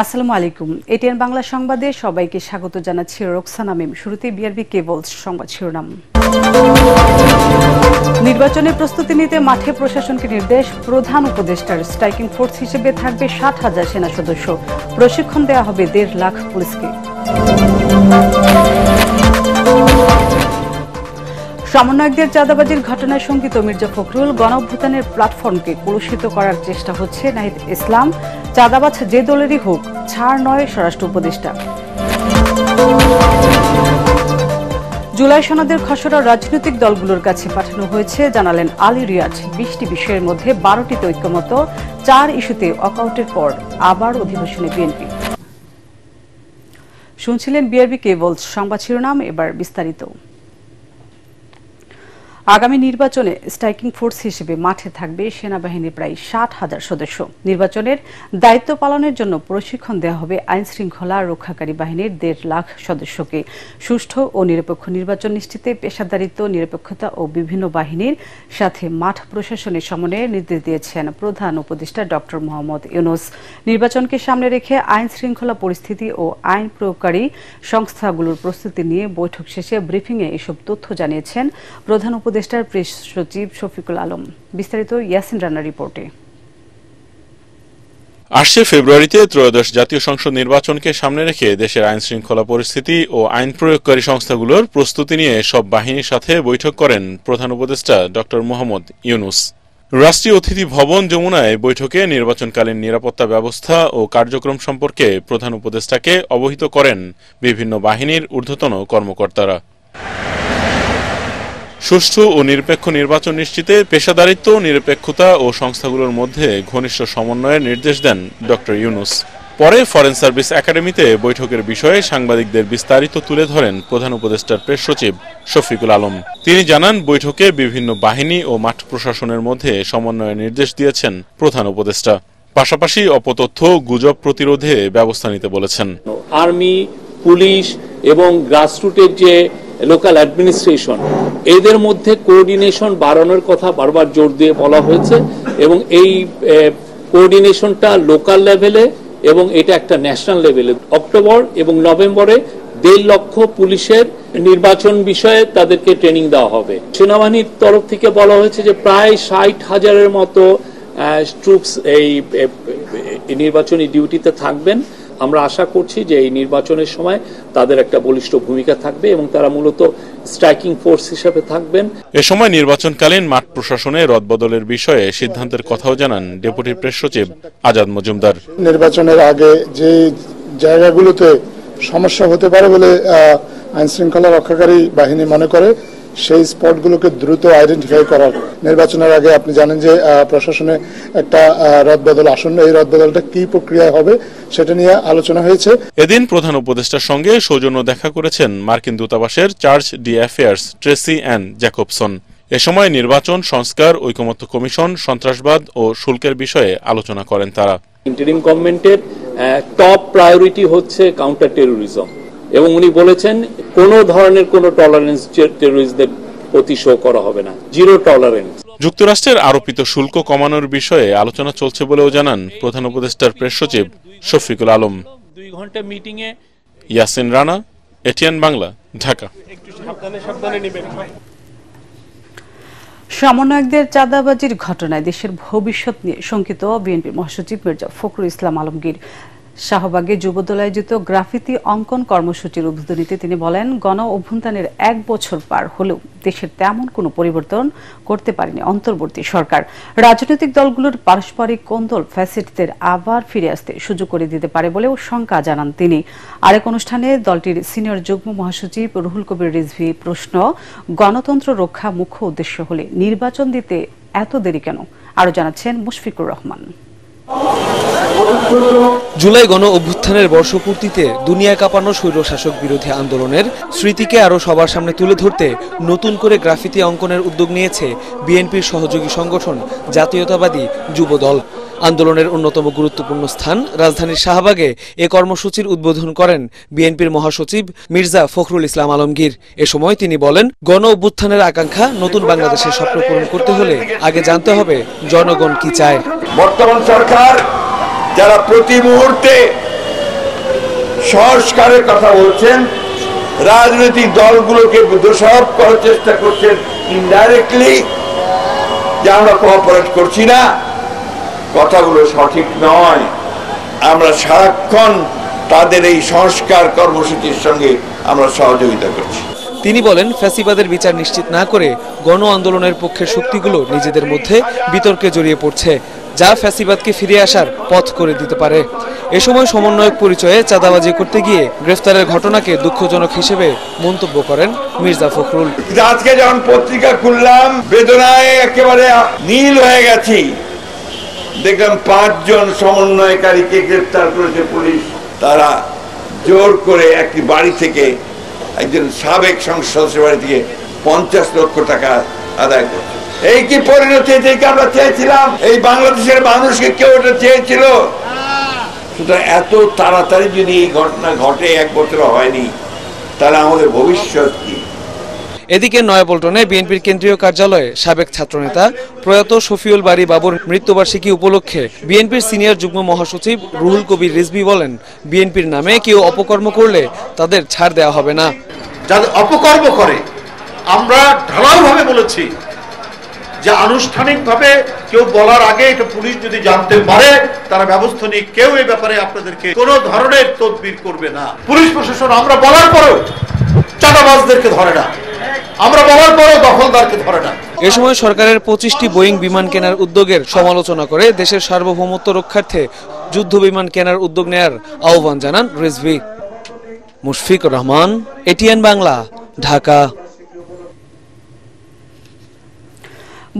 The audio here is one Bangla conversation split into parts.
আসসালামু আলাইকুম। এটিএন বাংলা সংবাদে সবাইকে স্বাগত জানাচ্ছি রোকসানা মিম। শুরুতে বিআরবি কেবলস সংবাদ শিরোনাম। নির্বাচনের প্রস্তুতি নিতে মাঠে প্রশাসনকে নির্দেশ, প্রধান উপদেষ্টার স্ট্রাইকিং ফোর্স হিসেবে থাকবে 60,000 সেনা সদস্য, প্রশিক্ষণ দেওয়া হবে 1.5 লাখ পুলিশকে। সমন্বয়কদের চাঁদাবাজির ঘটনায় শঙ্কিত মির্জা ফখরুল, গণঅভ্যুত্থানের প্ল্যাটফর্মকে কলুষিত করার চেষ্টা হচ্ছে নাহিদ ইসলাম, চাঁদাবাজ যে দলেরই হোক ছাড় নয় স্বরাষ্ট্র উপদেষ্টা। জুলাই সনদের খসড়া রাজনৈতিক দলগুলোর কাছে পাঠানো হয়েছে, জানালেন আলী রিয়াজ। 20টি বিষয়ের মধ্যে 12টিতে ঐক্যমত, 4 ইস্যুতে ওয়াকআউটের পর আবার অধিবেশনে বিএনপি। শুনছিলেন বিআরবি কেবলস সংবাদ শিরোনাম, এবার বিস্তারিত। আগামী নির্বাচনে স্ট্রাইকিং ফোর্স হিসেবে মাঠে থাকবে সেনাবাহিনীর প্রায় 60,000 সদস্য। নির্বাচনের দায়িত্ব পালনের জন্য প্রশিক্ষণ দেওয়া হবে আইন শৃঙ্খলা রক্ষাকারী বাহিনীর 1.5 লাখ সদস্যকে। সুষ্ঠু ও নিরপেক্ষ নির্বাচন নিশ্চিতে পেশাদারিত্ব, নিরপেক্ষতা ও বিভিন্ন বাহিনীর সাথে মাঠ প্রশাসনের সমন্বয়ের নির্দেশ দিয়েছেন প্রধান উপদেষ্টা ডক্টর মোহাম্মদ ইউনূস। নির্বাচনকে সামনে রেখে আইন শৃঙ্খলা পরিস্থিতি ও আইন প্রয়োগকারী সংস্থাগুলোর প্রস্তুতি নিয়ে বৈঠক শেষে ব্রিফিংয়ে এসব তথ্য জানিয়েছেন প্রধান উপদেষ্টার প্রেস সচিব শফিকুল আলম। বিস্তারিত ইয়াসিন রানার রিপোর্টে। আসছে ফেব্রুয়ারিতে ত্রয়োদশ জাতীয় সংসদ নির্বাচনকে সামনে রেখে দেশের আইন শৃঙ্খলা পরিস্থিতি ও আইন প্রয়োগকারী সংস্থাগুলোর প্রস্তুতি নিয়ে সব বাহিনীর সাথে বৈঠক করেন প্রধান উপদেষ্টা ডক্টর মোহাম্মদ ইউনূস। রাষ্ট্রীয় অতিথি ভবন যমুনায় বৈঠকে নির্বাচনকালীন নিরাপত্তা ব্যবস্থা ও কার্যক্রম সম্পর্কে প্রধান উপদেষ্টাকে অবহিত করেন বিভিন্ন বাহিনীর ঊর্ধ্বতন কর্মকর্তারা। সুষ্ঠু ও নিরপেক্ষ নির্বাচন নিশ্চিতে পেশাদারিত্ব, নিরপেক্ষতা ও সংস্থাগুলোর মধ্যে ঘনিষ্ঠ সমন্বয়ের নির্দেশ দেন ডক্টর ইউনূস। পরে ফরেন সার্ভিস একাডেমিতে বৈঠকের বিষয়ে সাংবাদিকদের বিস্তারিত তুলে ধরেন প্রধান উপদেষ্টার প্রেস সচিব শফিকুল আলম। তিনি জানান, বৈঠকে বিভিন্ন বাহিনী ও মাঠ প্রশাসনের মধ্যে সমন্বয়ের নির্দেশ দিয়েছেন প্রধান উপদেষ্টা। পাশাপাশি অপতথ্য, গুজব প্রতিরোধে ব্যবস্থা নিতে বলেছেন। আর্মি, পুলিশ এবং গ্রাসরুটের যে লোকাল অ্যাডমিনিস্ট্রেশন, এদের মধ্যে কোঅর্ডিনেশন বাড়ানোর কথা বারবার জোর দিয়ে বলা হয়েছে এবং এই কোঅর্ডিনেশনটা লোকাল লেভেলে এবং এটা একটা ন্যাশনাল লেভেলে। অক্টোবর এবং নভেম্বরে 1.5 লক্ষ পুলিশের নির্বাচন বিষয়ে তাদেরকে ট্রেনিং দেওয়া হবে। সেনাবাহিনীর তরফ থেকে বলা হয়েছে যে প্রায় 60,000-এর মতো ট্রুপস এই নির্বাচনী ডিউটিতে থাকবেন। আমরা আশা করছি যে এই নির্বাচনের সময় তাদের একটা বলিষ্ঠ ভূমিকা থাকবে এবং তারা মূলত স্ট্রাইকিং ফোর্স হিসেবে থাকবেন। এ সময় নির্বাচনকালীন মাঠ প্রশাসনে রদবদলের বিষয়ে সিদ্ধান্তের কথাও জানান ডেপুটি প্রেস সচিব আজাদ মজুমদার। নির্বাচনের আগে যে জায়গাগুলোতে সমস্যা হতে পারে বলে আইন শৃঙ্খলা রক্ষাকারী বাহিনী মনে করে, সেই স্পটগুলোকে দ্রুত আইডেন্টিফাই করার। নির্বাচনের আগে আপনি জানেন যে প্রশাসনে একটা রদবদল আসন্ন, এই রদবদলটা কি প্রক্রিয়ায় হবে সেটা নিয়ে আলোচনা হয়েছে। এদিন প্রধান উপদেষ্টার সঙ্গে সৌজন্য দেখা করেছেন মার্কিন দূতাবাসের charge de affaires Tracy Ann Jacobson. এ সময় নির্বাচন সংস্কার, ঐকমত্য কমিশন, সন্ত্রাসবাদ ও শুল্কের বিষয়ে আলোচনা করেন তারা। ইন্টারিম গভর্নমেন্টের টপ প্রায়োরিটি হচ্ছে কাউন্টার টেরোরিজম এবং উনি বলেছেন কোনো ধরনের কোনো টলারেন্স টেরোরিস্টদের প্রতি শো করা হবে না, জিরো টলারেন্স। যুক্তরাষ্ট্রের আরোপিত শুল্ক কমানোর বিষয়ে আলোচনা চলছে বলেও জানান প্রধান উপদেষ্টার প্রেস সচিব শফিকুল আলম। 2 ঘন্টা মিটিংয়ে। ইয়াসিন রানা, এটিএন বাংলা, ঢাকা। সমন্বয়কদের চাঁদাবাজির ঘটনায় দেশের ভবিষ্যৎ নিয়ে শঙ্কিত বিএনপি মহাসচিব মির্জা ফখরুল ইসলাম আলমগীর। শাহবাগে যুবদল আয়োজিত গ্রাফিতি অঙ্কন কর্মসূচির উদ্বোধনীতে তিনি বলেন, গণ অভ্যুত্থানের 1 বছর পার হলেও দেশের তেমন কোনো পরিবর্তন করতে পারেনি অন্তর্বর্তী সরকার। রাজনৈতিক দলগুলোর পারস্পরিক কোন্দল ফ্যাসিস্টদের আবার ফিরে আসতে সুযোগ করে দিতে পারে বলেও শঙ্কা জানান তিনি। আরেক অনুষ্ঠানে দলটির সিনিয়র যুগ্ম মহাসচিব রুহুল কবির রিজভী প্রশ্ন, গণতন্ত্র রক্ষা মুখ্য উদ্দেশ্য হলে নির্বাচন দিতে এত দেরি কেন? আরো জানাচ্ছেন মুশফিকুর রহমান। জুলাই গণ অভ্যুত্থানের বর্ষপূর্তিতে দুনিয়া কাঁপানো স্বৈরশাসক বিরোধী আন্দোলনের স্মৃতিকে আরও সবার সামনে তুলে ধরতে নতুন করে গ্রাফিতি অঙ্কনের উদ্যোগ নিয়েছে বিএনপির সহযোগী সংগঠন জাতীয়তাবাদী যুবদল। আন্দোলনের অন্যতম গুরুত্বপূর্ণ স্থান রাজধানীর শাহবাগে এ কর্মসূচির উদ্বোধন করেন বিএনপির মহাসচিব মির্জা ফখরুল ইসলাম আলমগীর। এ সময় তিনি বলেন, গণ অভ্যুত্থানের আকাঙ্ক্ষা নতুন বাংলাদেশের স্বপ্ন পূরণ করতে হলে আগে জানতে হবে জনগণ কি চায়। বর্তমান সরকার যারা প্রতি মুহূর্তে সংস্কারের কথা বলছেন, রাজনৈতিক দলগুলোকে দোষারোপ করার চেষ্টা করছেন ইনডাইরেক্টলি যে আমরা কোঅপারেট করছি না। কথাগুলো সঠিক নয়। আমরা সারাক্ষণ তাদের এই সংস্কার কর্মসূচির সঙ্গে আমরা সহযোগিতা করছি। তিনি বলেন, ফ্যাসিবাদের বিচার নিশ্চিত না করে গণ আন্দোলনের পক্ষের শক্তিগুলো নিজেদের মধ্যে বিতর্কে জড়িয়ে পড়ছে, যা ফ্যাসিবাদকে ফিরে আসার পথ করে দিতে পারে। এ সময় সমন্বয়ক পরিচয়ে চাঁদাবাজি করতে গিয়ে গ্রেফতারের ঘটনাকে দুঃখজনক হিসেবে মন্তব্য করেন মির্জা ফখরুল। আজকে যখন পত্রিকা খুললাম, বেদনায় একেবারে নীল হয়ে গেছি। দেখলাম 5 জন সমন্বয়কারীকে গ্রেফতার করেছে পুলিশ। তারা জোর করে একটি বাড়ি থেকে, একজন সাবেক সংসদ সদস্যের বাড়ি থেকে 50 লক্ষ টাকা আদায় করছে। এই কি পরিণতি থেকে আমরা চেয়েছিলাম? এই বাংলাদেশের মানুষকে কেউ এটা চেয়েছিল? সুতরাং এত তাড়াতাড়ি যদি এই ঘটনা ঘটে, 1 বছর হয়নি, তাহলে আমাদের ভবিষ্যৎ কি? এদিকে নয়াপল্টনে বিএনপির কেন্দ্রীয় কার্যালয়ে সাবেক ছাত্রনেতা প্রয়াত শফিউল বারী বাবুর মৃত্যুবার্ষিকী উপলক্ষে বিএনপির সিনিয়র যুগ্ম মহাসচিব রুহুল কবির রিজভী বলেন, বিএনপির নামে কেউ অপকর্ম করলে তাদের ছাড় দেওয়া হবে না। যাদের অপকর্ম করে আমরা ঢালাওভাবে বলেছি যে আনুষ্ঠানিকভাবে কেউ বলার আগে এটা পুলিশ যদি জানতে পারে তারা ব্যবস্থা নিয়ে কেউ এই ব্যাপারে আপনাদেরকে কোনো ধরনের তদবির করবে না। পুলিশ প্রশাসন আমরা বলার পরেও চাঁদাবাজদেরকে ধরে না, আমরা বলার পরেও দখলদারকে ধরে না। এ সময় সরকারের 25টি বোয়িং বিমান কেনার উদ্যোগের সমালোচনা করে দেশের সার্বভৌমত্ব রক্ষার্থে যুদ্ধ বিমান কেনার উদ্যোগ নেয়ার আহ্বান জানান রিজভী। মুশফিকুর রহমান, এটিএন বাংলা, ঢাকা।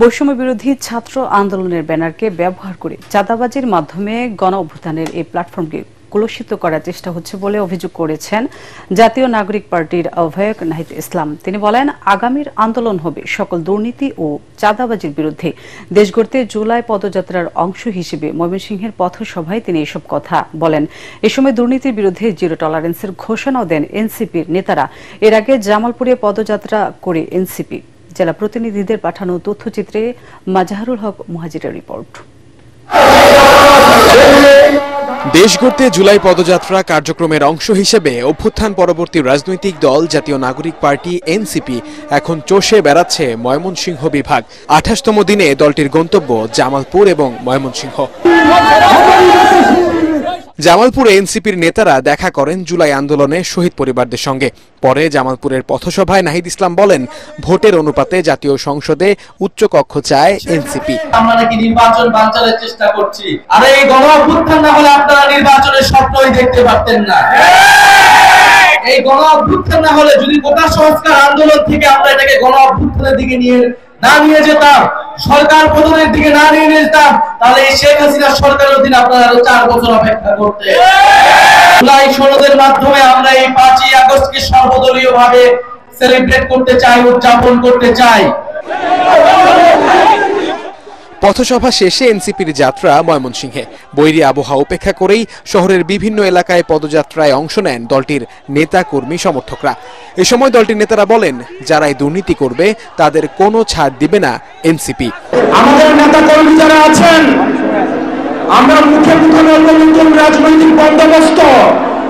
বৈষম্য বিরোধী ছাত্র আন্দোলনের ব্যানারকে ব্যবহার করে চাঁদাবাজির মাধ্যমে গণ অভ্যুত্থানের এই প্ল্যাটফর্মকে কলুষিত করার চেষ্টা হচ্ছে বলে অভিযোগ করেছেন জাতীয় নাগরিক পার্টির আহ্বায়ক নাহিদ ইসলাম। তিনি বলেন, আগামীর আন্দোলন হবে সকল দুর্নীতি ও চাঁদাবাজির বিরুদ্ধে। দেশ গড়তে জুলাই পদযাত্রার অংশ হিসেবে ময়মনসিংহের পথসভায় তিনি এসব কথা বলেন। এ সময় দুর্নীতির বিরুদ্ধে জিরো টলারেন্সের ঘোষণাও দেন এনসিপির নেতারা। এর আগে জামালপুরে পদযাত্রা করে এনসিপি। জেলা প্রতিনিধিদের পাঠানো তথ্যচিত্রে মাজাহারুল হক মুহাজিরের রিপোর্ট। দেশ গড়তে জুলাই পদযাত্রা কার্যক্রমের অংশ হিসেবে অভ্যুত্থান পরবর্তী রাজনৈতিক দল জাতীয় নাগরিক পার্টি এনসিপি এখন চষে বেড়াচ্ছে ময়মনসিংহ বিভাগ। 28তম দিনে দলটির গন্তব্য জামালপুর এবং ময়মনসিংহ। জামালপুরে এনসিপির নেতারা দেখা করেন জুলাই আন্দোলনে শহীদ পরিবারদের সঙ্গে। পরে জামালপুরের পথসভায় নাহিদ ইসলাম বলেন, ভোটের অনুপাতে জাতীয় সংসদে উচ্চকক্ষ চায় এনসিপি। আমরা নাকি নির্বাচন বানচালের চেষ্টা করছি, আর এই গণ অভ্যুত্থান না হলে আপনারা নির্বাচনের স্বপ্নই দেখতে পারতেন না। এই গণ অভ্যুত্থান না হলে, যদি কোটা সংস্কার আন্দোলন থেকে আমরা এটাকে গণ অভ্যুত্থানের দিকে নিয়ে যেতাম, সরকার পতনের দিকে না নিয়ে যেতাম, তাহলে এই শেখ হাসিনার সরকারের অধীনে আপনারা আরো 4 বছর অপেক্ষা করতে। জুলাই সনদের মাধ্যমে আমরা এই 5ই আগস্টকে সর্বদলীয়ভাবে সেলিব্রেট করতে চাই, উদযাপন করতে চাই। পথসভা শেষে এনসিপির যাত্রা ময়মনসিংহে। বৈরী আবহাওয়া উপেক্ষা করেই শহরের বিভিন্ন এলাকায় পদযাত্রায় অংশ নেন দলটির নেতা কর্মী সমর্থকরা। এ সময় দলটির নেতারা বলেন, যারাই দুর্নীতি করবে তাদের কোনো ছাড় দিবে না এনসিপি। আমাদের নেতা কর্মী যারা আছেন, আমরা মুখে মুখে নতুন রাজনৈতিক বন্দোবস্ত,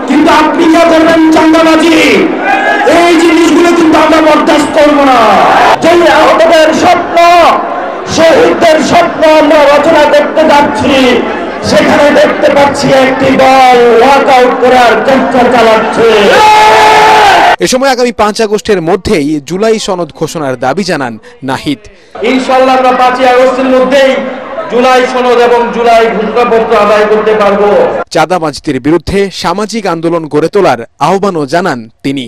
কিন্তু আপনি যা করবেন চাঁদাবাজি, এই জিনিসগুলো কিন্তু আমরা বরদাস্ত করব না। যে আহতদের স্বপ্ন, শহীদদের স্বপ্ন আমরা রচনা করতে যাচ্ছি, সেখানে দেখতে পাচ্ছি একটি দল ওয়াকআউট করার চেষ্টা চালাচ্ছে। এ সময় আগামী 5 আগস্টের মধ্যেই জুলাই সনদ ঘোষণার দাবি জানান নাহিদ। ইনশাআল্লাহ আমরা 5ই আগস্টের মধ্যেই জুলাই সনদ এবং জুলাই ঘোষণাপত্র আদায় করতে পারবো। চাঁদাবাজির বিরুদ্ধে সামাজিক আন্দোলন গড়ে তোলার আহ্বানও জানান তিনি।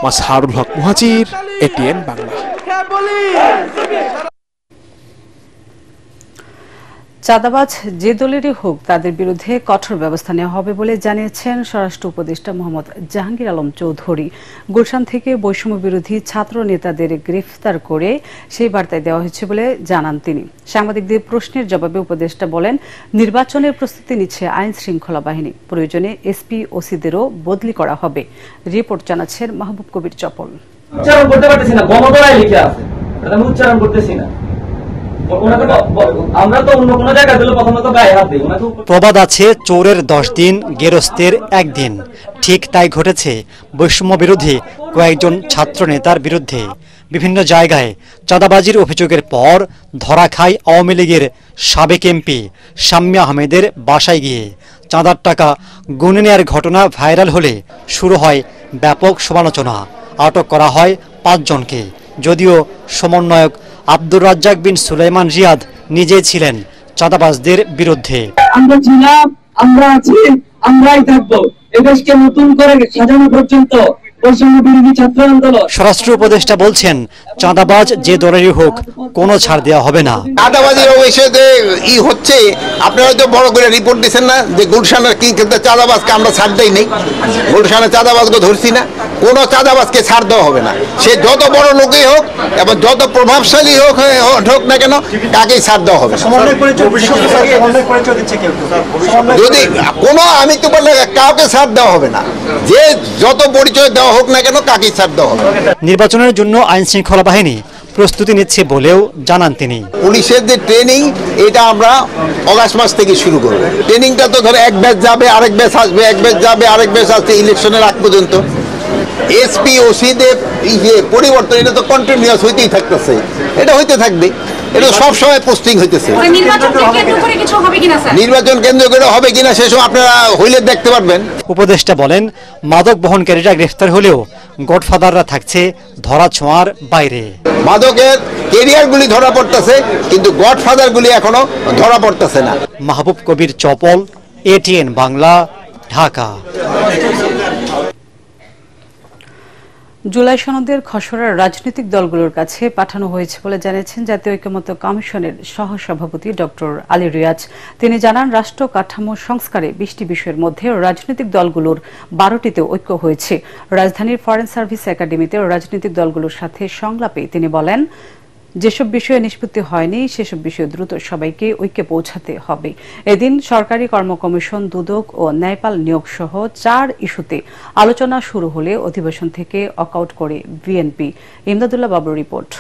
মাসহারুল হক মুহাজির, এটিএন বাংলা। চাঁদাবাজ যে দলেরই হোক, তাদের বিরুদ্ধে কঠোর ব্যবস্থা নেওয়া হবে বলে জানিয়েছেন স্বরাষ্ট্র উপদেষ্টা মোহাম্মদ জাহাঙ্গীর আলম চৌধুরী। গুলশান থেকে বৈষম্য বিরোধী ছাত্র নেতাদের গ্রেফতার করে সেই বার্তায় দেওয়া হয়েছে বলে জানান তিনি। সাংবাদিকদের প্রশ্নের জবাবে উপদেষ্টা বলেন, নির্বাচনের প্রস্তুতি নিচ্ছে আইন শৃঙ্খলা বাহিনী, প্রয়োজনে এসপি ওসিদেরও বদলি করা হবে। রিপোর্ট জানাচ্ছেন মাহবুব কবির চপল। উচ্চারণ করতে পারতেছি না, গণদলায় লিখে আছে, এটা আমি উচ্চারণ করতেছি না। আমরা তো অন্য কোনো জায়গায় দিলে প্রথমত গায়ে হাত দিই। প্রবাদ আছে, চোরের 10 দিন, গেরস্তের 1 দিন। ঠিক তাই ঘটেছে বৈষম্য বিরোধী কয়েকজন ছাত্র নেতার বিরুদ্ধে। বিভিন্ন জায়গায় চাঁদাবাজির অভিযোগের পর ধরা খায় আওয়ামী লীগের সাবেক এমপি শাম্মী আহমেদের বাসায় গিয়ে চাঁদার টাকা গুনে নেওয়ার ঘটনা ভাইরাল হলে শুরু হয় ব্যাপক সমালোচনা। আটক করা হয় 5 জনকে, যদিও সমন্বয়ক আব্দুর রাজ্জাক বিন সুলাইমান রিয়াদ নিজেই ছিলেন চাঁদাবাজদের বিরুদ্ধে। আমরা ছিলাম, আমরা আছি, আমরাই থাকবো। এদেশকে নতুন করে সাজানো পর্যন্ত স্বরাষ্ট্র উপদেষ্টা বলছেন, চাঁদাবাজ যে দলেরই হোক কোনো ছাড় দেওয়া হবে না। চাঁদাবাজির অবশ্যই ই হচ্ছে, আপনারা তো বড় করে রিপোর্ট দিচ্ছেন না যে গুলশানের কি চাঁদাবাজকে আমরা ছাড় দেই নেই, গুলশানের চাঁদাবাজকে ধরছি না। কোনো চাঁদাবাজকে ছাড় দেওয়া হবে না, সে যত বড় লোকই হোক এবং যত প্রভাবশালী হোক না কেন, তাকেই ছাড় দেওয়া হবে। যদি কোনো আমি তো বললে কাউকে ছাড় দেওয়া হবে না, যে যত পরিচয় দেওয়া হোক না কেন, কাকেই ছাড় দেওয়া হবে। নির্বাচনের জন্য আইন শৃঙ্খলা বাহিনী প্রস্তুতি নিচ্ছে বলেও জানান তিনি। পুলিশের যে ট্রেনিং, এটা আমরা অগাস্ট মাস থেকে শুরু করব। ট্রেনিংটা তো ধরো এক ব্যাচ যাবে, আরেক ব্যাচ আসবে, এক ব্যাচ যাবে, আরেক ব্যাচ আসবে, ইলেকশনের আগ পর্যন্ত। এসপি ওসিদের পরিবর্তন এটা তো কন্টিনিউয়াস হইতেই থাকতেছে, এটা হইতে থাকবে, এটা সব সময় পোস্টিং হইতেছে। নির্বাচন কেন্দ্র করে হবে কিনা সেসব আপনারা হইলে দেখতে পারবেন। উপদেষ্টা বলেন, মাদক বহনকারীরা গ্রেফতার হলেও গডফাদাররা থাকছে ধরা ছোঁয়ার বাইরে। মাদকের ক্যারিয়ারগুলি ধরা পড়তেছে, কিন্তু গডফাদারগুলি এখনো ধরা পড়তেছে না। মাহবুব কবির চপল, ATN বাংলা, ঢাকা। জুলাই সনদের খসড়া রাজনৈতিক দলগুলোর কাছে পাঠানো হয়েছে বলে জানিয়েছেন জাতীয় ঐকমত্য কমিশনের সহসভাপতি ডক্টর আলী রিয়াজ। তিনি জানান, রাষ্ট্র কাঠামো সংস্কারে 20টি বিষয়ের মধ্যে রাজনৈতিক দলগুলোর 12টিতে ঐক্য হয়েছে। রাজধানীর ফরেন সার্ভিস একাডেমিতে রাজনৈতিক দলগুলোর সাথে সংলাপে তিনি বলেন, যেসব বিষয়ে নিষ্পত্তি হয়নি সেসব বিষয়ে দ্রুত সবাইকে ঐক্যে পৌঁছাতে হবে। এদিন সরকারি কর্ম কমিশন, দুদক ও ন্যায়পাল নিয়োগ সহ 4 ইস্যুতে আলোচনা শুরু হলে অধিবেশন থেকে ওয়াকআউট করে বিএনপি। ইমদাদুল্লাহ বাবুর রিপোর্ট।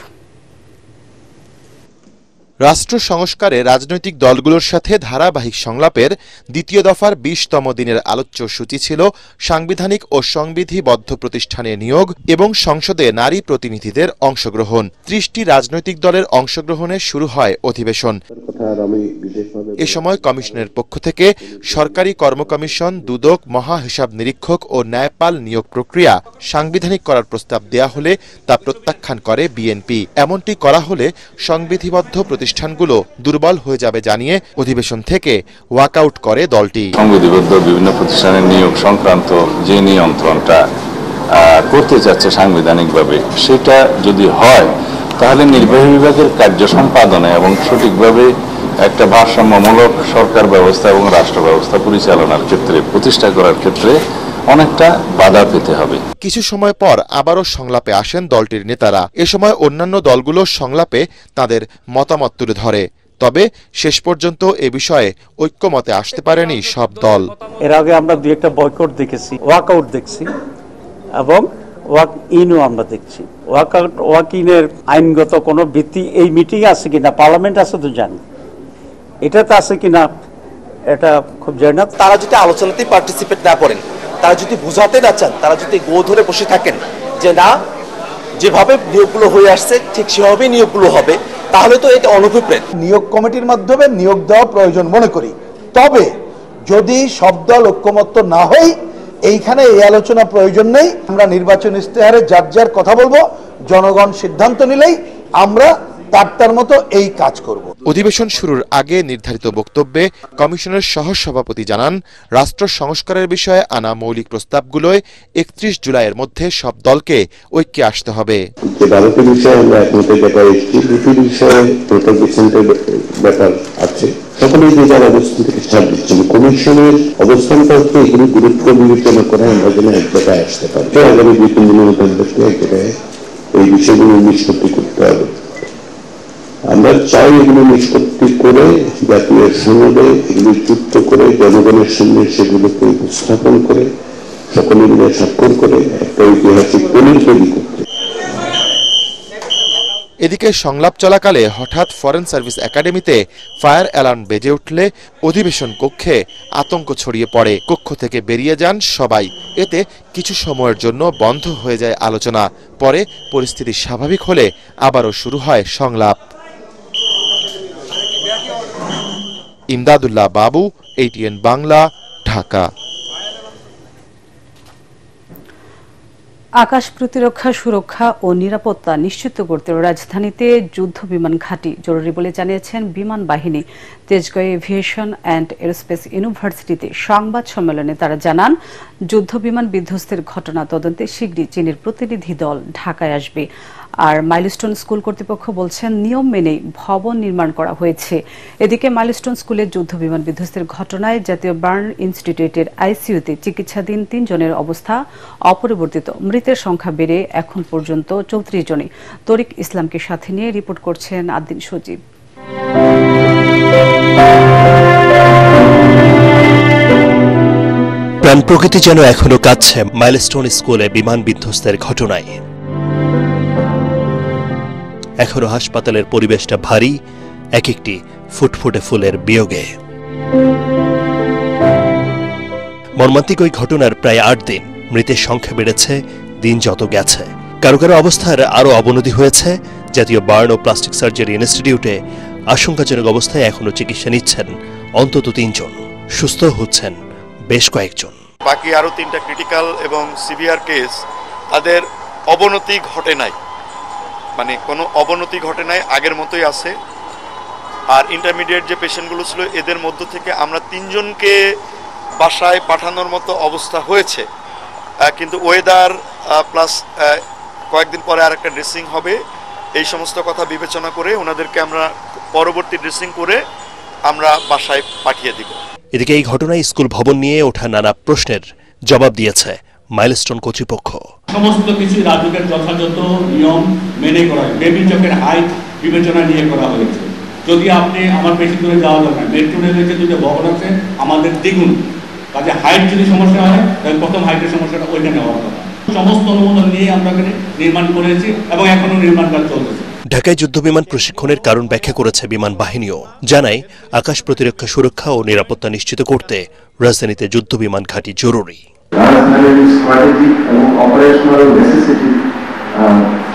রাষ্ট্র সংস্কারে রাজনৈতিক দলগুলোর সাথে ধারাবাহিক সংলাপের দ্বিতীয় দফার 20তম দিনের আলোচ্য সূচি ছিল সাংবিধানিক ও সংবিধিবদ্ধ প্রতিষ্ঠানে নিয়োগ এবং সংসদে নারী প্রতিনিধিদের অংশগ্রহণ। 30টি রাজনৈতিক দলের অংশগ্রহণে শুরু হয় অধিবেশন। এ সময় কমিশনের পক্ষ থেকে সরকারি কর্ম কমিশন, দুদক, মহা হিসাব নিরীক্ষক ও ন্যায়পাল নিয়োগ প্রক্রিয়া সাংবিধানিক করার প্রস্তাব দেয়া হলে তা প্রত্যাখ্যান করে বিএনপি। এমনটি করা হলে সংবিধিবদ্ধ প্রতিষ্ঠানগুলো দুর্বল হয়ে যাবে জানিয়ে অধিবেশন থেকে ওয়াকআউট করে দলটি। সংবিধিবদ্ধ বিভিন্ন প্রতিষ্ঠানের নিয়োগ সংক্রান্ত যে নিয়ন্ত্রণটা করতে যাচ্ছে সাংবিধানিকভাবে, সেটা যদি হয় তাহলে নির্বাহী বিভাগের কার্য সম্পাদনে এবং সঠিকভাবে একটা ভারসাম্যমূলক সরকার ব্যবস্থা এবং রাষ্ট্র ব্যবস্থা পরিচালনার ক্ষেত্রে, প্রতিষ্ঠা করার ক্ষেত্রে অনেকটা বাধা পেতে হবে। কিছু সময় পর আবারও সংলাপে আসেন দলটির নেতারা। এ সময় অন্যান্য দলগুলো সংলাপে তাদের মতামত তুলে ধরে, তবে শেষ পর্যন্ত এ বিষয়ে ঐক্যমতে আসতে পারেনি সব দল। এর আগে আমরা 2-একটা বয়কট দেখেছি, ওয়াকআউট দেখছি এবং ওয়াক ইনও আমরা দেখছি। ওয়াকআউট, ওয়াক ইনের আইনগত কোনো ভিত্তি এই মিটিং আছে কিনা, পার্লামেন্ট আছে তো জানি, এটাতে আছে কিনা এটা খুব জানি না। তারা যদি আলোচনাতে পার্টিসিপেট না করেন, তারা যদি বুঝাতে না চান, তারা যদি গো ধরে বসে থাকেন যে না, যেভাবে নিয়োগগুলো হয়ে আসছে ঠিক সেভাবেই নিয়োগগুলো হবে, তাহলে তো এটা অনভিপ্রেত। নিয়োগ কমিটির মাধ্যমে নিয়োগ দেওয়া প্রয়োজন মনে করি, তবে যদি সব দল ঐক্যমত্য না হয়, এইখানে এই আলোচনা প্রয়োজন নেই। আমরা নির্বাচন ইশতেহারে যার যার কথা বলবো, জনগণ সিদ্ধান্ত নিলেই আমরা তার মতো এই কাজ করব। অধিবেশন শুরুর আগে নির্ধারিত বক্তব্যে কমিশনের সহসভাপতি জানান, রাষ্ট্র সংস্কারের বিষয়ে আনা মৌলিক প্রস্তাবগুলোয় 31 জুলাইয়ের মধ্যে সব দলকে ঐক্যে আসতে হবে। সকলেই যে যার অবস্থান থেকে ছাড় দিচ্ছেন, কমিশনের অবস্থানটা হচ্ছে এগুলি গুরুত্ব বিবেচনা করে আমরা যেন এক জায়গায় আসতে পারি। আগামী 2-3 দিনের মধ্যে এক জায়গায় এই বিষয়গুলো নিষ্পত্তি করতে হবে। আমরা চাই এগুলো নিষ্পত্তি করে জাতীয় সনদে এগুলি যুক্ত করে জনগণের সামনে সেগুলোকে উপস্থাপন করে সকলে মিলে স্বাক্ষর করে একটা ঐতিহাসিক দলিল তৈরি করতে। এদিকে সংলাপ চলাকালে হঠাৎ ফরেন সার্ভিস একাডেমিতে ফায়ার অ্যালার্ম বেজে উঠলে অধিবেশন কক্ষে আতঙ্ক ছড়িয়ে পড়ে। কক্ষ থেকে বেরিয়ে যান সবাই। এতে কিছু সময়ের জন্য বন্ধ হয়ে যায় আলোচনা। পরে পরিস্থিতি স্বাভাবিক হলে আবারও শুরু হয় সংলাপ। ইমদাদুল্লাহ বাবু, ATN বাংলা, ঢাকা। আকাশ প্রতিরক্ষা, সুরক্ষা ও নিরাপত্তা নিশ্চিত করতে রাজধানীতে যুদ্ধ বিমান ঘাঁটি জরুরি বলে জানিয়েছেন বিমান বাহিনী। তেজগাঁও এভিয়েশন অ্যান্ড এরোস্পেস ইউনিভার্সিটিতে সংবাদ সম্মেলনে তারা জানান, যুদ্ধ বিমান বিধ্বস্তের ঘটনা তদন্তে শীঘ্রই চীনের প্রতিনিধি দল ঢাকায় আসবে। আর মাইলস্টোন স্কুল কর্তৃপক্ষ বলছেন, নিয়ম মেনেই ভবন নির্মাণ করা হয়েছে। এদিকে মাইলস্টোন স্কুলের যুদ্ধ বিমান বিধ্বস্তের ঘটনায় জাতীয় বার্ন ইনস্টিটিউটের আইসিইউতে চিকিৎসাধীন 3 জনের অবস্থা অপরিবর্তিত। মৃতের সংখ্যা বেড়ে এখন পর্যন্ত 34 জনে। তরিক ইসলামকে সাথে নিয়ে রিপোর্ট করছেন আদ্দিন সজীব। প্রাণ প্রকৃতি যেন এখনো কাঁদছে মাইলস্টোন স্কুলে বিমান বিধ্বস্তের ঘটনায়। এখনো হাসপাতালের পরিবেশটা ভারী এক একটি ফুটফুটে ফুলের বিয়োগে। মর্মান্তিক ওই ঘটনার প্রায় 8 দিন। মৃতের সংখ্যা বেড়েছে দিন যত গেছে। কারো কারো অবস্থার আরও অবনতি হয়েছে। জাতীয় বার্ন ও প্লাস্টিক সার্জারি ইনস্টিটিউটে আশঙ্কাজনক অবস্থায় এখনো চিকিৎসা নিচ্ছেন অন্তত 3 জন। সুস্থ হচ্ছেন বেশ কয়েকজন। বাকি আরো 3টা ক্রিটিক্যাল এবং সিভিয়ার কেস, তাদের অবনতি ঘটে নাই, মানে কোনো অবনতি ঘটে নাই, আগের মতোই আছে। আর ইন্টারমিডিয়েট যে পেশেন্টগুলো ছিল এদের মধ্য থেকে আমরা 3 জনকে বাসায় পাঠানোর মতো অবস্থা হয়েছে। কিন্তু ওয়েদার প্লাস কয়েকদিন পরে আর একটা ড্রেসিং হবে, এই সমস্ত কথা বিবেচনা করে ওনাদেরকে আমরা পরবর্তী ড্রেসিং করে আমরা বাসায় পাঠিয়ে দিব। এদিকে এই ঘটনায় স্কুল ভবন নিয়ে ওঠা নানা প্রশ্নের জবাব দিয়েছে মাইলস্টোন কর্তৃপক্ষ। সমস্ত কিছু রাজুকের যথাযথ নিয়ম মেনে করা হয়। বেবি চকের হাইট বিবেচনা নিয়ে করা হয়েছে। যদি আপনি আমার বেশি দূরে যাওয়া যাবে না, মেট্রো রেলের যে দুটো ভবন আছে আমাদের দ্বিগুণ, কাজে হাইট যদি সমস্যা হয় তাহলে প্রথম হাইটের সমস্যাটা ওইখানে হওয়ার কথা। সমস্ত অনুমোদন নিয়ে আমরা নির্মাণ করেছি এবং এখনো নির্মাণ কাজ চলতেছে। ঢাকায় যুদ্ধ বিমান প্রশিক্ষণের কারণ ব্যাখ্যা করেছে বিমান বাহিনীও। জানায়, আকাশ প্রতিরক্ষা, সুরক্ষা ও নিরাপত্তা নিশ্চিত করতে রাজধানীতে যুদ্ধ বিমান ঘাঁটি জরুরি। রাজধানীর স্ট্র্যাটেজিক এবং অপারেশনাল নেসেসিটি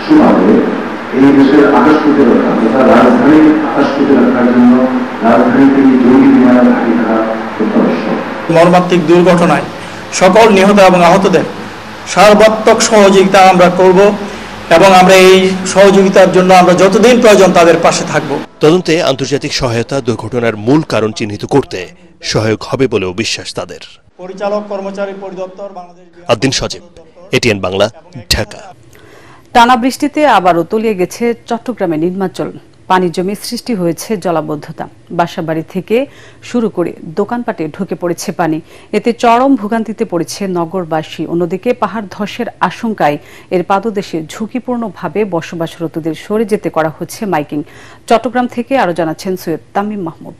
সুবাদে এই দেশের আকাশ প্রতিরক্ষা তথা রাজধানীর আকাশ প্রতিরক্ষার জন্য রাজধানীতে জরুরি বিমানের ঘাঁটি থাকা অত্যাবশ্যক। মর্মান্তিক দুর্ঘটনায় সকল নিহত এবং আহতদের সর্বাত্মক সহযোগিতা আমরা করব এবং আমরা এই সহযোগিতার জন্য আমরা যতদিন প্রয়োজন তাদের পাশে থাকব। তদন্তে আন্তর্জাতিক সহায়তা দুর্ঘটনার মূল কারণ চিহ্নিত করতে সহায়ক হবে বলেও বিশ্বাস তাদের। পরিচালক কর্মচারী পরিদপ্তর, বাংলাদেশ। আদ্দিন সজীব, ATN বাংলা, ঢাকা। টানা বৃষ্টিতে আবারও তলিয়ে গেছে চট্টগ্রামে নির্মাচল। পানি জমে সৃষ্টি হয়েছে জলাবদ্ধতা। বাসাবাড়ি থেকে শুরু করে দোকানপাটে ঢুকে পড়েছে পানি। এতে চরম ভোগান্তিতে পড়েছে নগরবাসী। অন্যদিকে পাহাড় ধসের আশঙ্কায় এর পাদদেশে ঝুঁকিপূর্ণভাবে বসবাসরতদের সরে যেতে করা হচ্ছে মাইকিং। চট্টগ্রাম থেকে আরো জানাচ্ছেন সৈয়দ তামিম মাহমুদ।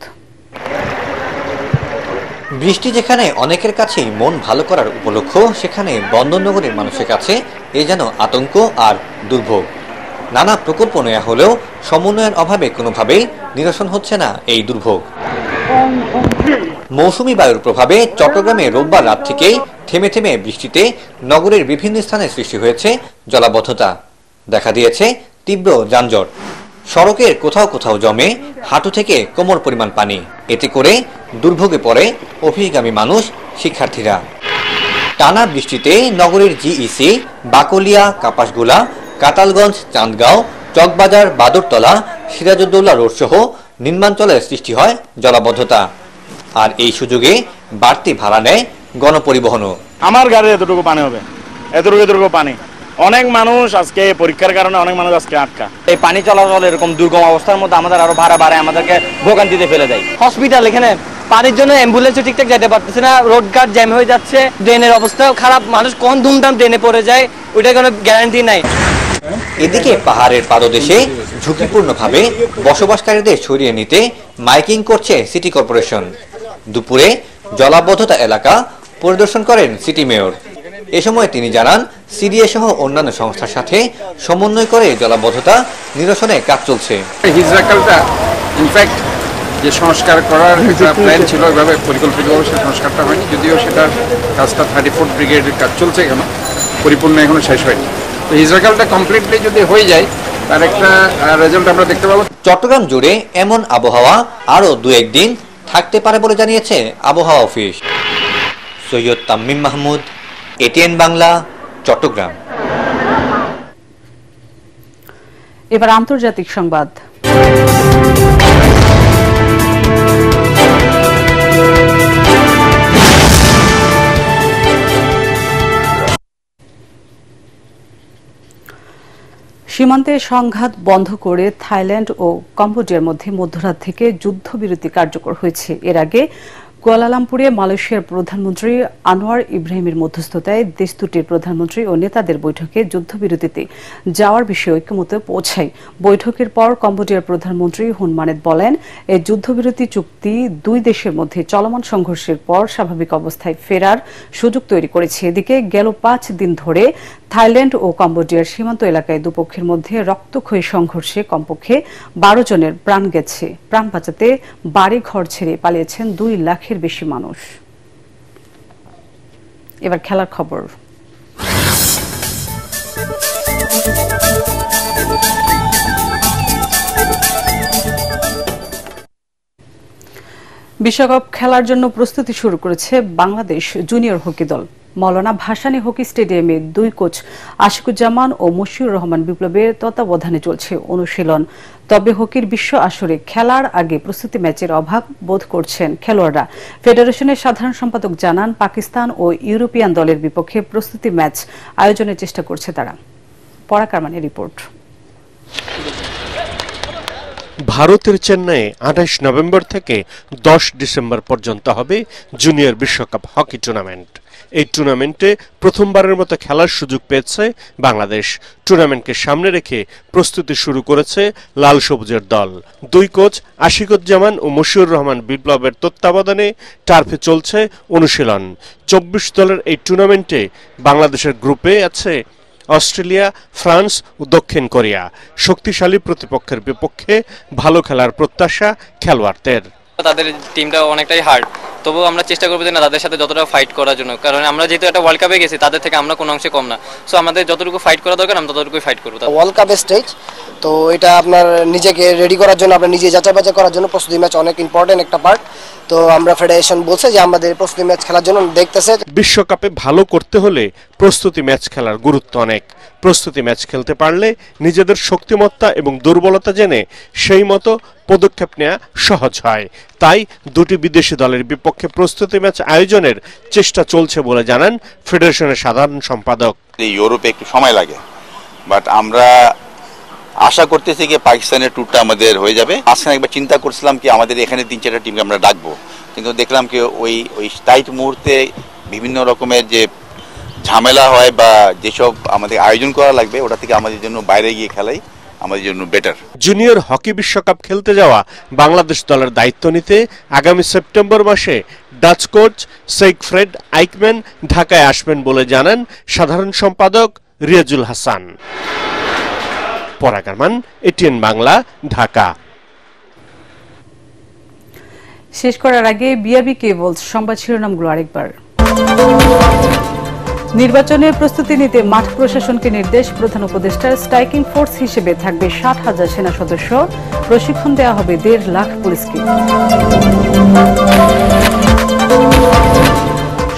বৃষ্টি যেখানে অনেকের কাছেই মন ভালো করার উপলক্ষ, সেখানে বন্দরনগরের মানুষের কাছে এ যেন আতঙ্ক আর দুর্ভোগ। নানা প্রকল্প নেওয়া হলেও সমন্বয়ের অভাবে কোনোভাবেই নিরসন হচ্ছে না এই দুর্ভোগ। মৌসুমী বায়ুর প্রভাবে চট্টগ্রামে রোববার রাত থেকেই থেমে থেমে বৃষ্টিতে নগরের বিভিন্ন স্থানে সৃষ্টি হয়েছে জলাবদ্ধতা। দেখা দিয়েছে তীব্র যানজট। সড়কের কোথাও কোথাও জমে হাঁটু থেকে কোমর পরিমাণ পানি। এতে করে দুর্ভোগে পড়ে অফিসগামী মানুষ, শিক্ষার্থীরা। টানা বৃষ্টিতে নগরের GEC, বাকলিয়া, কাপাসগোলা, কাতালগঞ্জ, চাঁদগাঁও, চকবাজার, বাদরতলা, সিরাজউদ্দৌলা রোড সহ নিম্নাঞ্চলের সৃষ্টি হয় জলাবদ্ধতা। আর এই সুযোগে বাড়তি ভাড়া নেয় গণপরিবহনও। আমার গাড়ির এতটুকু পানি হবে, এতটুকু পানি। অনেক মানুষ আজকে পরীক্ষার কারণে অনেক মানুষ আজকে আটকা। এই পানি চলাচল এরকম দুর্গম অবস্থার মধ্যে আমাদের আরো ভাড়া বাড়ায়, আমাদেরকে ভোগান্তিতে ফেলে দেয়। হসপিটাল এখানে পানির জন্য অ্যাম্বুলেন্সও ঠিকঠাক যেতে পারতেছে না, রোড ঘাট জ্যাম হয়ে যাচ্ছে, ড্রেনের অবস্থাও খারাপ, মানুষ কোন ধুমধাম ড্রেনে পড়ে যায় ওইটার কোনো গ্যারান্টি নাই। এদিকে পাহাড়ের পাদদেশে ঝুঁকিপূর্ণভাবে বসবাসকারীদের সরিয়ে নিতে মাইকিং করছে সিটি কর্পোরেশন। দুপুরে জলাবদ্ধতা এলাকা পরিদর্শন করেন সিটি মেয়র। এ সময় তিনি জানান সিডিএ সহ অন্যান্য সংস্থার সাথে সমন্বয় করে জলাবদ্ধতা নিরসনে কাজ চলছে। হিজরাকালটা ইনফ্যাক্ট যে সংস্কার করার একটা প্ল্যান ছিল ওইভাবে পরিকল্পিতভাবে সে সংস্কারটা হয়নি, যদিও সেটার কাজটা 34th ব্রিগেডের কাজ চলছে এখনো, পরিপূর্ণ এখনো শেষ হয়নি। তো হিজরাকালটা কমপ্লিটলি যদি হয়ে যায় তার একটা রেজাল্ট আমরা দেখতে পাবো। চট্টগ্রাম জুড়ে এমন আবহাওয়া আরও 2-1 দিন থাকতে পারে বলে জানিয়েছে আবহাওয়া অফিস। সৈয়দ তামিম মাহমুদ, এটিএন বাংলা, চট্টগ্রাম। এবার আন্তর্জাতিক সংবাদ। সীমান্তে সংঘাত বন্ধ করে থাইল্যান্ড ও কম্বোডিয়ার মধ্যে মধ্যরাত থেকে যুদ্ধবিরতি কার্যকর হয়েছে। এর আগে কুয়ালালামপুরে মালয়েশিয়ার প্রধানমন্ত্রী আনোয়ার ইব্রাহিমের মধ্যস্থতায় দেশ দুটির প্রধানমন্ত্রী ও নেতাদের বৈঠকে যুদ্ধবিরতিতে যাওয়ার বিষয়ে ঐক্যমত্যে পৌঁছায়। বৈঠকের পর কম্বোডিয়ার প্রধানমন্ত্রী হুন মানেত বলেন, এই যুদ্ধবিরতি চুক্তি দুই দেশের মধ্যে চলমান সংঘর্ষের পর স্বাভাবিক অবস্থায় ফেরার সুযোগ তৈরি করেছে। এদিকে গেল 5 দিন ধরে থাইল্যান্ড ও কম্বোডিয়ার সীমান্ত এলাকায় দুপক্ষের মধ্যে রক্তক্ষয়ী সংঘর্ষে কমপক্ষে 12 জনের প্রাণ গেছে। প্রাণ বাঁচাতে বাড়ি ঘর ছেড়ে পালিয়েছেন 2 লাখের বেশি মানুষ। এবার খেলার খবর। বিশ্বকাপ খেলার জন্য প্রস্তুতি শুরু করেছে বাংলাদেশ জুনিয়র হকি দল। মৌলানা ভাসানী হকি স্টেডিয়ামে 2 কোচ আশিকুজ্জামান ও মশিউর রহমান বিপ্লবের তত্ত্বাবধানে চলছে অনুশীলন। তবে হকির বিশ্ব আসরে খেলার আগে প্রস্তুতি ম্যাচের অভাব বোধ করছেন খেলোয়াড়রা। ফেডারেশনের সাধারণ সম্পাদক জানান, পাকিস্তান ও ইউরোপিয়ান দলের বিপক্ষে প্রস্তুতি ম্যাচ আয়োজনের চেষ্টা করছে তারা। পরাকারমানের রিপোর্ট। ভারতের চেন্নাইয়ে 28 নভেম্বর থেকে 10 ডিসেম্বর পর্যন্ত হবে জুনিয়র বিশ্বকাপ হকি টুর্নামেন্ট। এই টুর্নামেন্টে প্রথমবারের মতো খেলার সুযোগ পেয়েছে বাংলাদেশ। টুর্নামেন্টকে সামনে রেখে প্রস্তুতি শুরু করেছে লাল সবুজের দল। 2 কোচ আশিকুজ্জামান ও মশিউর রহমান বিপ্লবের তত্ত্বাবধানে টার্ফে চলছে অনুশীলন। 24 দলের এই টুর্নামেন্টে বাংলাদেশের গ্রুপে আছে অস্ট্রেলিয়া, ফ্রান্স ও দক্ষিণ কোরিয়া। শক্তিশালী প্রতিপক্ষের বিপক্ষে ভালো খেলার প্রত্যাশা খেলোয়াড়দের। তাদের টিমটা অনেকটাই হার্ড, তবুও আমরা চেষ্টা করবো যে না তাদের সাথে যতটা ফাইট করার জন্য, কারণ আমরা যেহেতু একটা ওয়ার্ল্ড কাপে গেছি তাদের থেকে আমরা কোনো অংশে কম না। সো আমাদের যতটুকু ফাইট করা দরকার আমরা ততটুকুই ফাইট করবো। ওয়ার্ল্ড কাপের স্টেজ তো এটা আপনার নিজেকে রেডি করার জন্য, আপনার নিজে যাচাই বাছাই করার জন্য প্রস্তুতি ম্যাচ অনেক ইম্পর্টেন্ট একটা পার্ট। তো আমরা ফেডারেশন বলছে যে আমাদের প্রস্তুতি ম্যাচ খেলার জন্য দেখতেছে। বিশ্বকাপে ভালো করতে হলে প্রস্তুতি ম্যাচ খেলার গুরুত্ব অনেক। প্রস্তুতি ম্যাচ খেলতে পারলে নিজেদের শক্তিমত্তা এবং দুর্বলতা জেনে সেই মতো পদক্ষেপ নেওয়া সহজ হয়। তাই 2টি বিদেশি দলের বিপক্ষে প্রস্তুতি ম্যাচ আয়োজনের চেষ্টা চলছে বলে জানান ফেডারেশনের সাধারণ সম্পাদক। ইউরোপে একটু সময় লাগে, বাট আমরা আশা করতেছি যে পাকিস্তানের ট্যুরটা আমাদের হয়ে যাবে। আজকে একবার চিন্তা করছিলাম কি আমাদের এখানে 3-4টা টিমকে আমরা ডাকবো, কিন্তু দেখলাম কি ওই টাইট মুহূর্তে বিভিন্ন রকমের যে ঝামেলা হয় বা যেসব আমাদের আয়োজন করা লাগবে ওটা থেকে আমাদের জন্য বাইরে গিয়ে খেলাই আমাদের জন্য বেটার। জুনিয়র হকি বিশ্বকাপ খেলতে যাওয়া বাংলাদেশ দলের দায়িত্ব নিতে আগামী সেপ্টেম্বর মাসে ডাচ কোচ সেইগফ্রেড আইকম্যান ঢাকায় আসবেন বলে জানান সাধারণ সম্পাদক রিয়াজুল হাসান। পরাকারমান, এটিএন বাংলা, ঢাকা। শেষ করার আগে বিআরবি কেবলস সংবাদ শিরোনামগুলো আরেকবার। নির্বাচনের প্রস্তুতি নিতে মাঠ প্রশাসনকে নির্দেশ, প্রধান উপদেষ্টার স্ট্রাইকিং ফোর্স হিসেবে থাকবে 60,000 সেনা সদস্য, প্রশিক্ষণ দেওয়া হবে 1.5 লাখ পুলিশকে।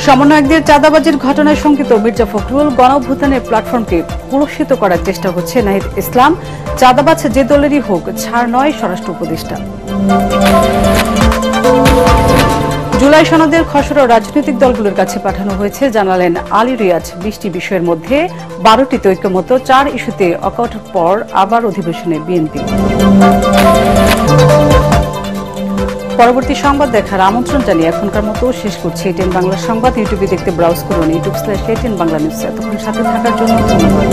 সমন্বয়কদের চাঁদাবাজির ঘটনায় শঙ্কিত মির্জা ফখরুল, গণঅভ্যুত্থানের প্ল্যাটফর্মকে কলুষিত করার চেষ্টা হচ্ছে নাহিদ ইসলাম, চাঁদাবাজ যে দলেরই হোক ছাড় নয় স্বরাষ্ট্র উপদেষ্টা। জুলাই সনদের খসড়া রাজনৈতিক দলগুলোর কাছে পাঠানো হয়েছে, জানালেন আলী রিয়াজ। 20টি বিষয়ের মধ্যে 12টিতে ঐক্যমত, 4 ইস্যুতে ওয়াকআউটের পর আবার অধিবেশনে বিএনপি। পরবর্তী সংবাদ দেখার আমন্ত্রণ জানিয়ে এখনকার মতো শেষ করছি এটিএন বাংলা সংবাদ। ইউটিউবে দেখতে ব্রাউজ করুন youtube/ATN বাংলা নিউজ। এতক্ষণ সাথে থাকার জন্য ধন্যবাদ।